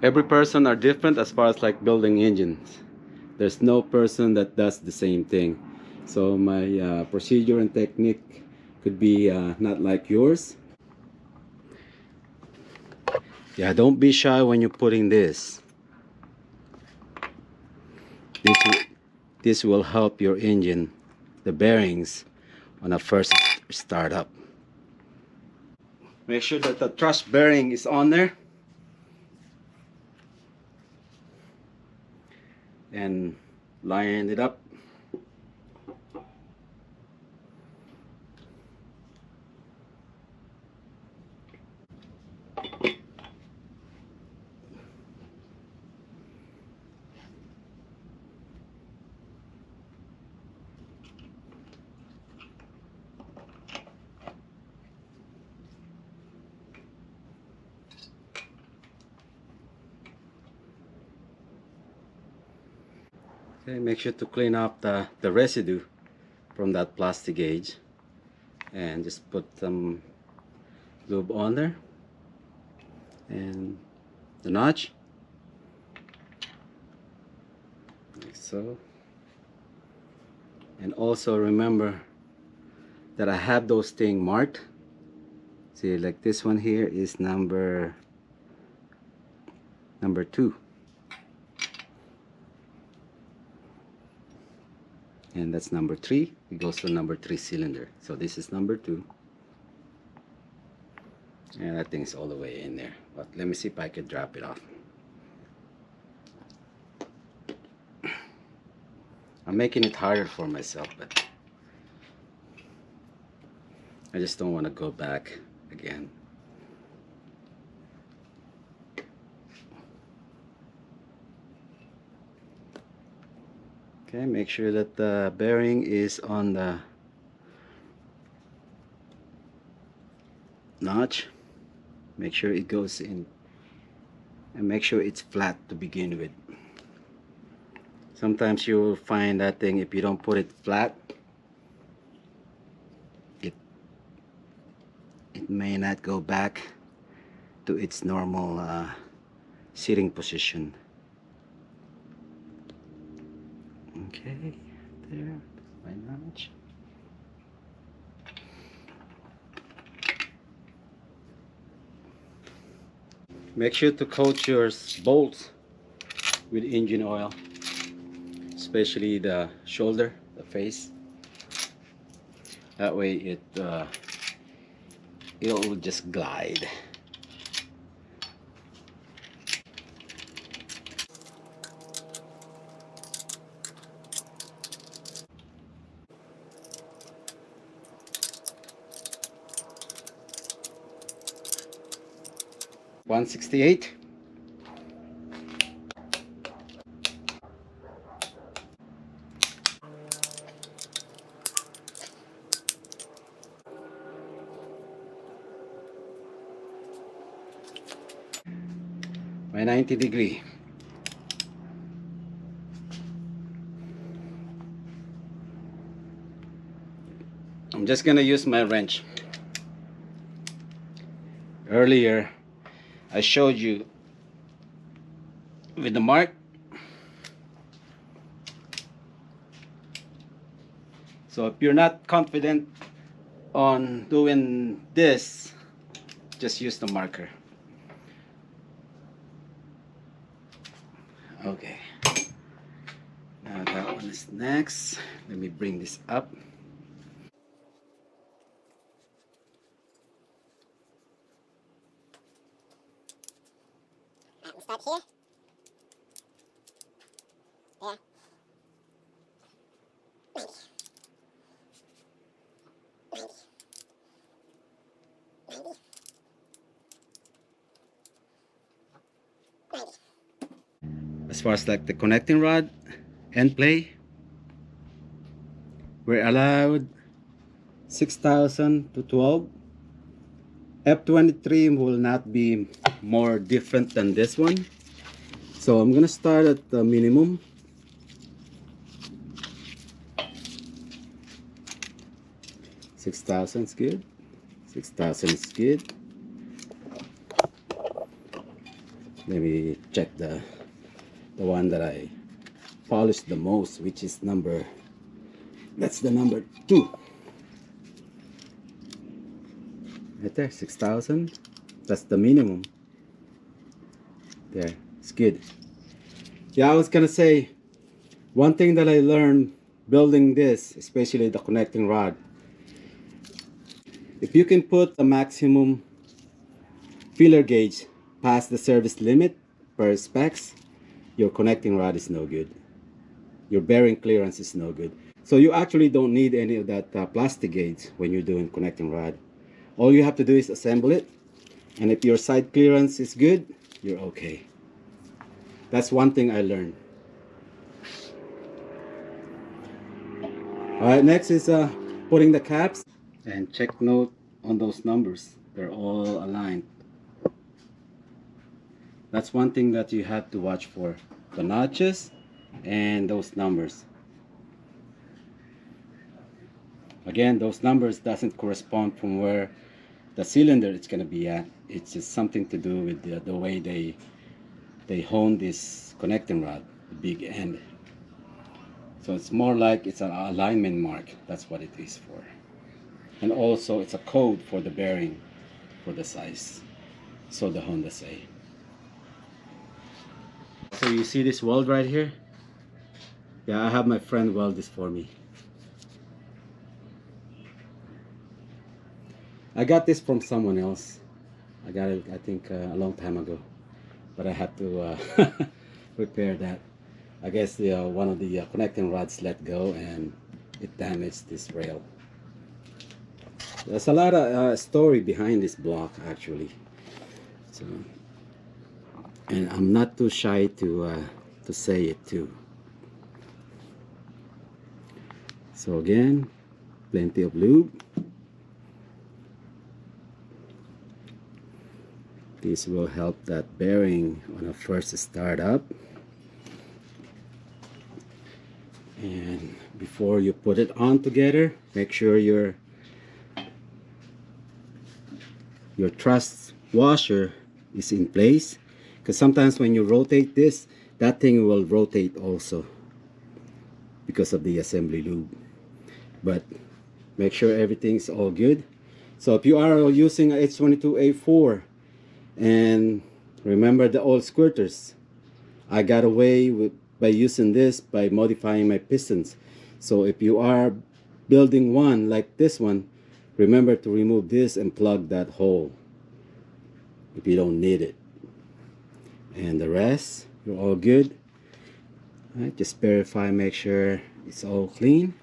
Every person are different as far as like building engines. There's no person that does the same thing. So my procedure and technique could be not like yours. Yeah, don't be shy when you're putting this. This, this will help your engine, the bearings, on a first startup. Make sure that the thrust bearing is on there. And line it up. Okay, make sure to clean up the residue from that plastic gauge and just put some lube on there and the notch like so. And also remember that I have those things marked. See, like this one here is number 2, and that's number 3. It goes to number 3 cylinder. So this is number 2, and that thing's all the way in there. But let me see if I can drop it off. I'm making it harder for myself, but I just don't want to go back again. Okay, make sure that the bearing is on the notch. Make sure it goes in, and make sure it's flat to begin with. Sometimes you'll find that thing, if you don't put it flat, it may not go back to its normal sitting position. Okay, there, my notch. Make sure to coat your bolts with engine oil, especially the shoulder, the face. That way it'll just glide. $168. My 90-degree. I'm just gonna use my wrench. Earlier I showed you with the mark. So if you're not confident on doing this, just use the marker. Okay, now that one is next. Let me bring this up. We'll start here. There. 90. 90. 90. 90. As far as like the connecting rod end play, we're allowed 6,000 to 12. F23 will not be more different than this one. So I'm gonna start at the minimum. $6,000 is good. 6,000 is good. Let me check the one that I polished the most, which is that's the number 2. Right there, 6,000. That's the minimum. There, it's good. Yeah, I was gonna say, one thing that I learned building this, especially the connecting rod, if you can put the maximum feeler gauge past the service limit per specs, your connecting rod is no good. Your bearing clearance is no good. So you actually don't need any of that plastic gauge when you're doing connecting rod. All you have to do is assemble it, and if your side clearance is good, you're okay. That's one thing I learned. Alright, next is putting the caps, and check note on those numbers. They're all aligned. That's one thing that you have to watch for. The notches and those numbers. Again, those numbers doesn't correspond from where the cylinder is going to be at. It's just something to do with the way they hone this connecting rod, the big end. So it's more like it's an alignment mark. That's what it is for. And also it's a code for the bearing for the size. So the Honda say. So you see this weld right here? Yeah, I have my friend weld this for me. I got this from someone else. I got it, I think, a long time ago. But I had to repair that. I guess one of the connecting rods let go and it damaged this rail. There's a lot of story behind this block actually. So, and I'm not too shy to say it too. So again, plenty of lube. This will help that bearing on a first start up. And before you put it on together, make sure your truss washer is in place, because sometimes when you rotate this, that thing will rotate also because of the assembly lube. But make sure everything's all good. So if you are using a H22A4, and remember the old squirters, I got away by using this by modifying my pistons. So if you are building one like this one, remember to remove this and plug that hole if you don't need it. And the rest, you're all good. All right, just verify, make sure it's all clean,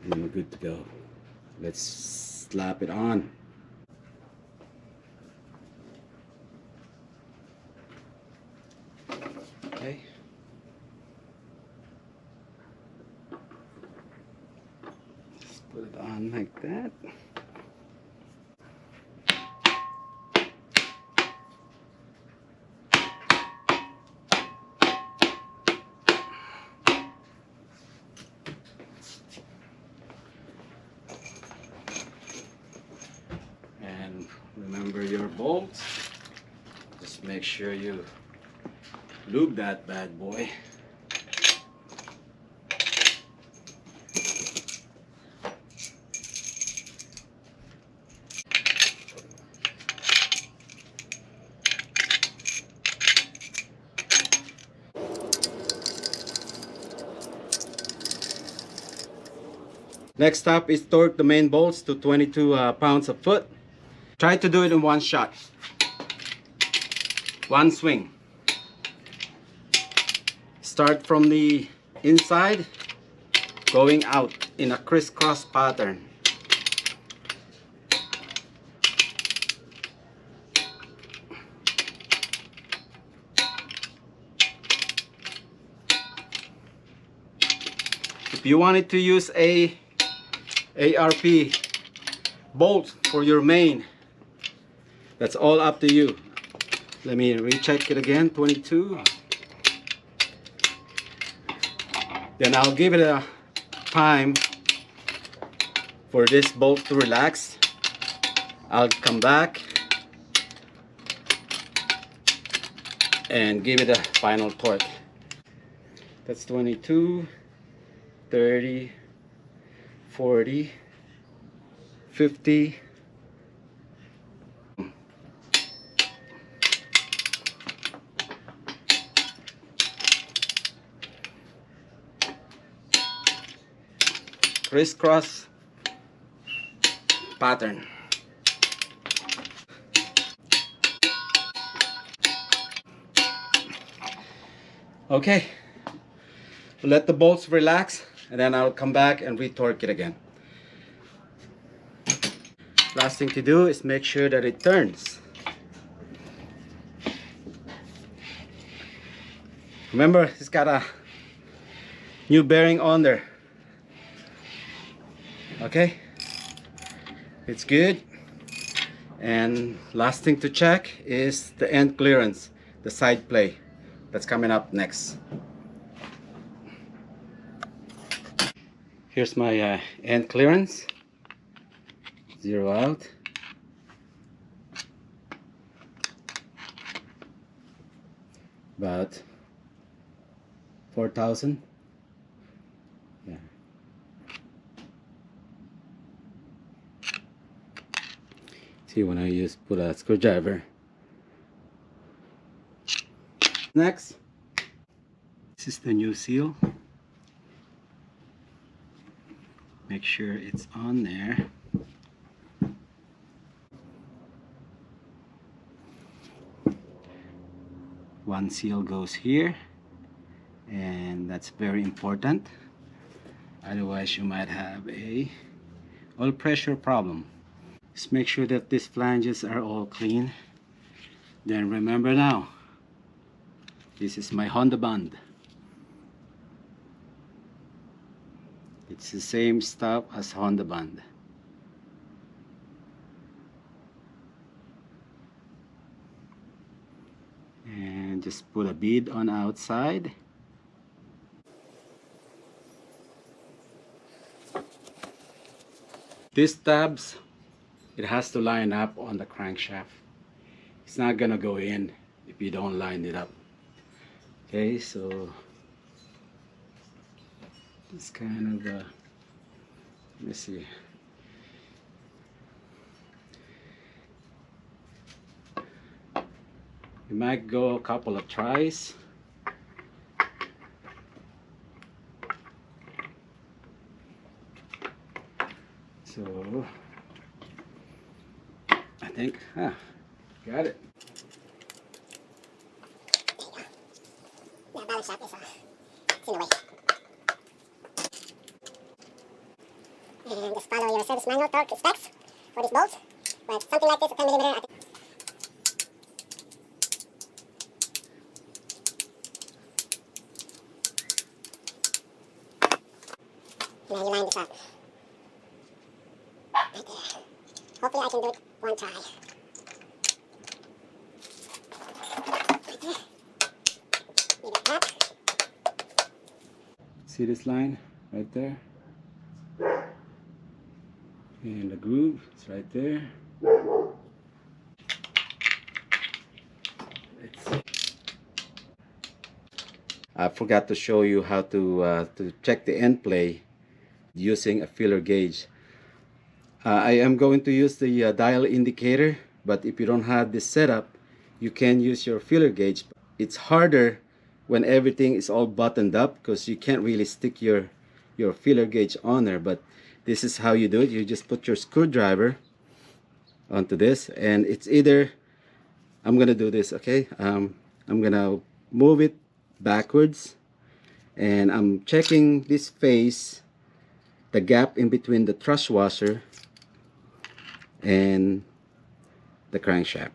and we're good to go. Let's slap it on. Okay. Just put it on like that. And remember your bolts. Just make sure you lube that bad boy. Next up is torque the main bolts to 22 pounds a foot. Try to do it in one shot. One swing. Start from the inside, going out in a crisscross pattern. If you wanted to use a ARP bolt for your main, that's all up to you. Let me recheck it again, 22. Then I'll give it a time for this bolt to relax. I'll come back and give it a final torque. That's 22, 30, 40, 50. Crisscross pattern. Okay, let the bolts relax and then I'll come back and retorque it again. Last thing to do is make sure that it turns. Remember, it's got a new bearing on there. Okay, it's good. And last thing to check is the end clearance, the side play. That's coming up next. Here's my end clearance. Zero out. About 4,000. Yeah. See, when I put a screwdriver. Next, this is the new seal. Make sure it's on there. One seal goes here, and that's very important. Otherwise, you might have a oil pressure problem. Just make sure that these flanges are all clean. Then remember now, this is my Honda band. It's the same stuff as Honda band. And just put a bead on outside. These tabs, it has to line up on the crankshaft. It's not gonna go in if you don't line it up. Okay, so it's kind of let me see. You might go a couple of tries. So I think, got it. Yeah, balance shaft is it's in the way. And just follow your service manual torque specs for this bolt. But something like this, a 10mm, I think. And then you line this up. Right there. Hopefully I can do it one try. Right there. Leave it back. See this line right there? And the groove is right there. I forgot to show you how to check the end play using a feeler gauge. I am going to use the dial indicator, but if you don't have this setup, you can use your feeler gauge. It's harder when everything is all buttoned up because you can't really stick your feeler gauge on there, but this is how you do it. You just put your screwdriver onto this, and it's either, I'm gonna do this, okay? I'm gonna move it backwards, and I'm checking this face, the gap in between the thrust washer and the crankshaft.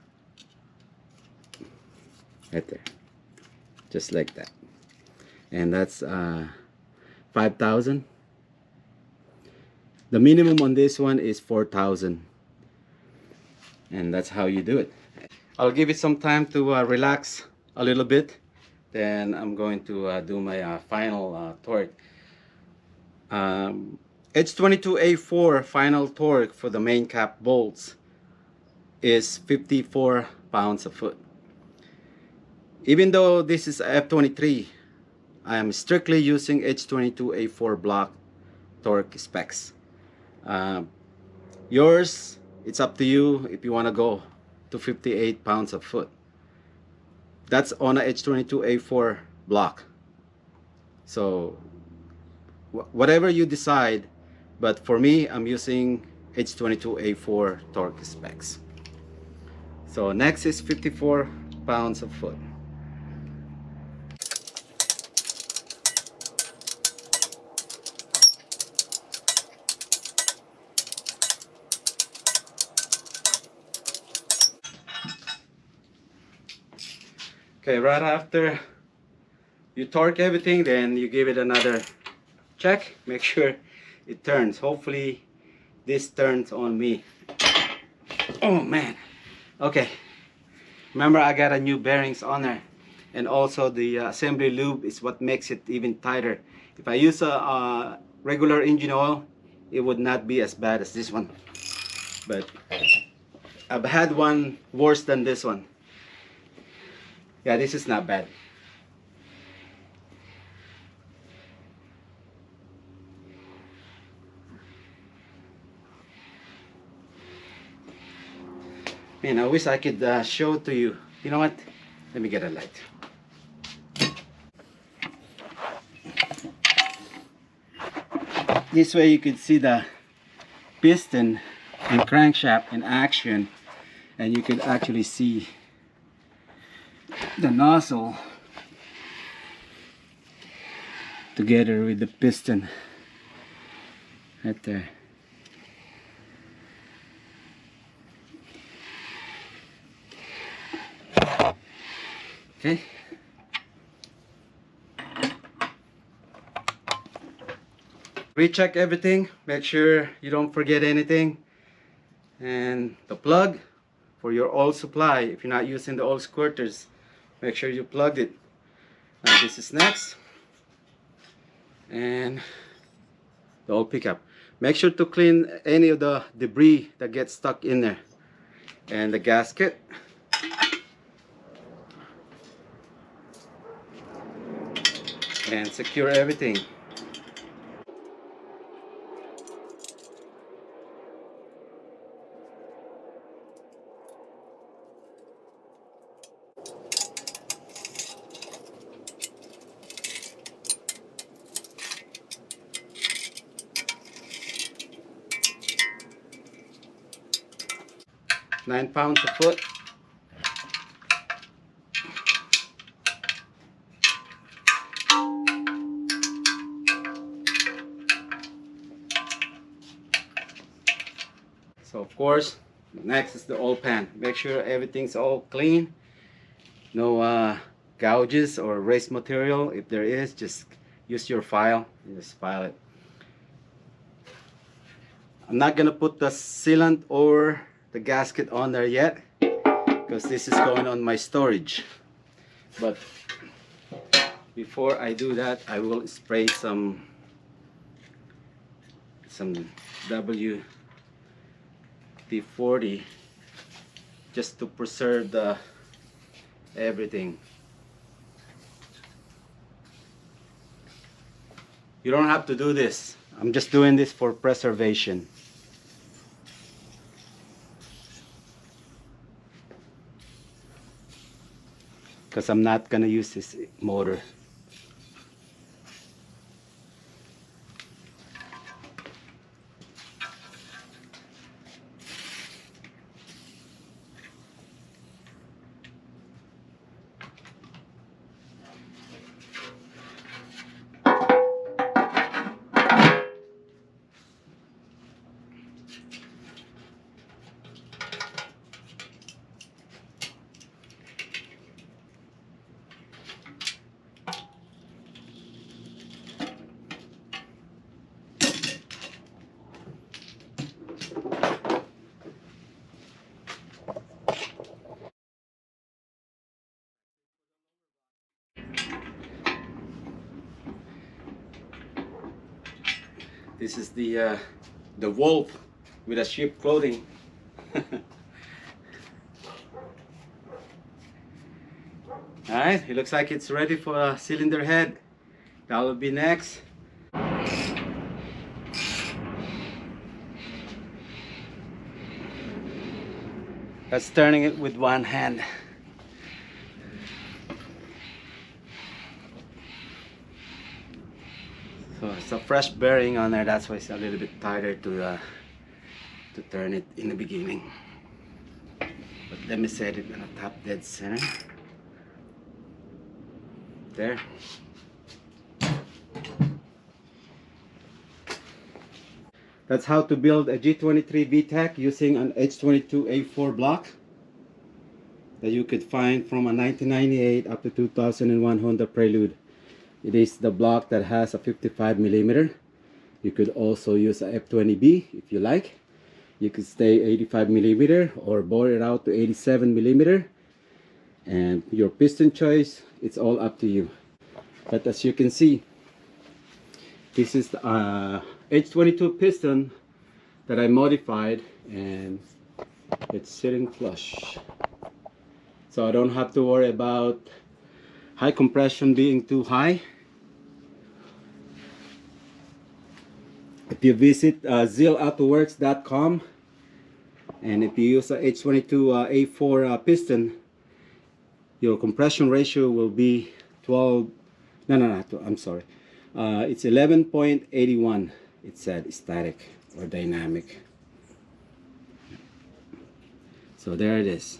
Right there. Just like that. And that's 5,000. The minimum on this one is 4,000. And that's how you do it. I'll give it some time to relax a little bit. Then I'm going to do my final torque. H22A4 final torque for the main cap bolts is 54 pounds a foot. Even though this is a F23, I am strictly using H22 A4 block torque specs. Yours, it's up to you if you want to go to 58 pounds a foot. That's on a H22 A4 block. So whatever you decide, but for me, I'm using H22 A4 torque specs. So next is 54 pounds a foot. Okay, right after you torque everything, then you give it another check. Make sure it turns. Hopefully this turns on me. Oh man. Okay. Remember, I got a new bearings on there. And also the assembly lube is what makes it even tighter. If I use a regular engine oil, it would not be as bad as this one. But I've had one worse than this one. Yeah, this is not bad. Man, I wish I could show it to you. You know what? Let me get a light. This way you could see the piston and crankshaft in action, and you could actually see the nozzle together with the piston right there. Okay. Recheck everything, make sure you don't forget anything. And the plug for your oil supply, if you're not using the oil squirters, make sure you plugged it. Now this is next. And the oil pickup. Make sure to clean any of the debris that gets stuck in there. And the gasket. And secure everything. £9 a foot. So of course, next is the oil pan. Make sure everything's all clean. No gouges or raised material. If there is, just use your file and just file it. I'm not gonna put the sealant or the gasket on there yet because this is going on my storage. But before I do that, I will spray some W23 just to preserve the everything. You don't have to do this. I'm just doing this for preservation. Because I'm not gonna use this motor. This is the wolf with a sheep clothing. Alright, it looks like it's ready for a cylinder head. That will be next. That's turning it with one hand. So it's a fresh bearing on there, that's why it's a little bit tighter to turn it in the beginning. But let me set it in the top dead center. There. That's how to build a G23 VTEC using an H22 A4 block that you could find from a 1998 up to 2001 Honda Prelude. It is the block that has a 55mm. You could also use a F20B if you like. You could stay 85mm or bore it out to 87mm. And your piston choice, it's all up to you. But as you can see, this is the H22 piston that I modified, and it's sitting flush. So I don't have to worry about high compression being too high. If you visit zealautoworks.com and if you use a H22 A4 piston, your compression ratio will be 12. I'm sorry. It's 11.81. It said static or dynamic. So there it is.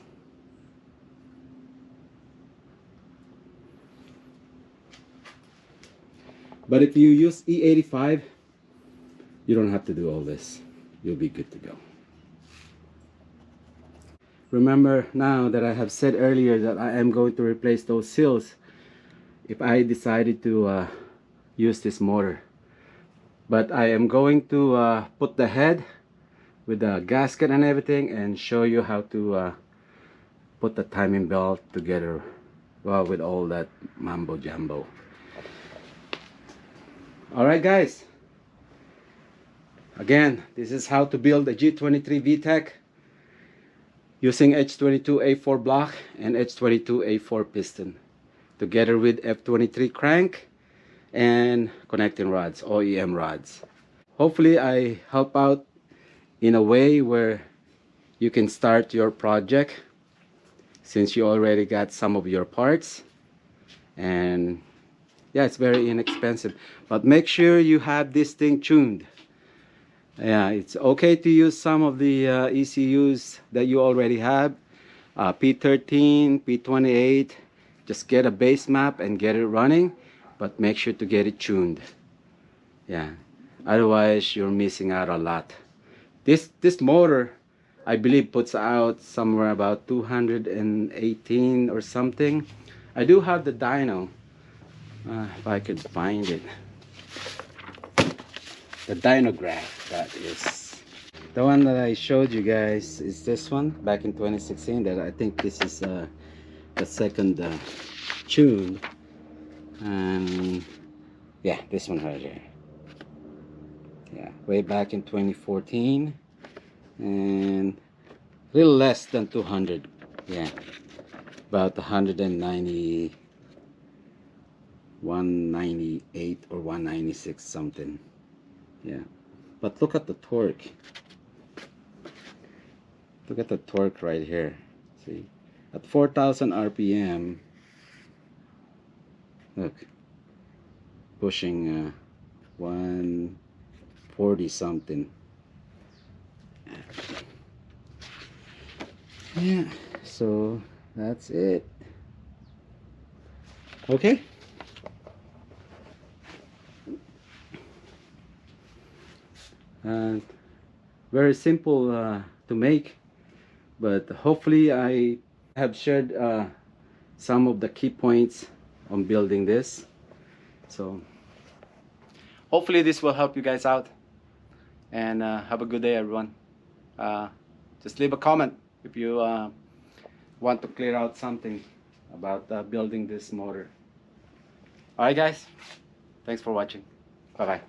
But if you use E85, you don't have to do all this. You'll be good to go. Remember now that I have said earlier that I am going to replace those seals if I decided to use this motor. But I am going to put the head with the gasket and everything and show you how to put the timing belt together, well, with all that mambo jumbo. Alright guys, again, this is how to build a G23 VTEC using H22 A4 block and H22 A4 piston together with F23 crank and connecting rods, OEM rods. Hopefully I help out in a way where you can start your project since you already got some of your parts. And yeah, it's very inexpensive, but make sure you have this thing tuned. Yeah, it's okay to use some of the ECUs that you already have, P13, P28. Just get a base map and get it running, but make sure to get it tuned. Yeah, otherwise you're missing out a lot. This motor, I believe, puts out somewhere about 218 or something. I do have the dyno, if I could find it. The dynograph, that is. The one that I showed you guys is this one back in 2016. That I think this is the second tune. And yeah, this one right here. Yeah, way back in 2014, and a little less than 200. Yeah, about 190, 198 or 196 something. Yeah, but look at the torque. Look at the torque right here. See, at 4,000 RPM, look, pushing 140 something. Yeah, so that's it. Okay. Very simple to make, but hopefully I have shared some of the key points on building this. So hopefully this will help you guys out, and have a good day, everyone. Just leave a comment if you want to clear out something about building this motor. Alright guys, thanks for watching. Bye bye.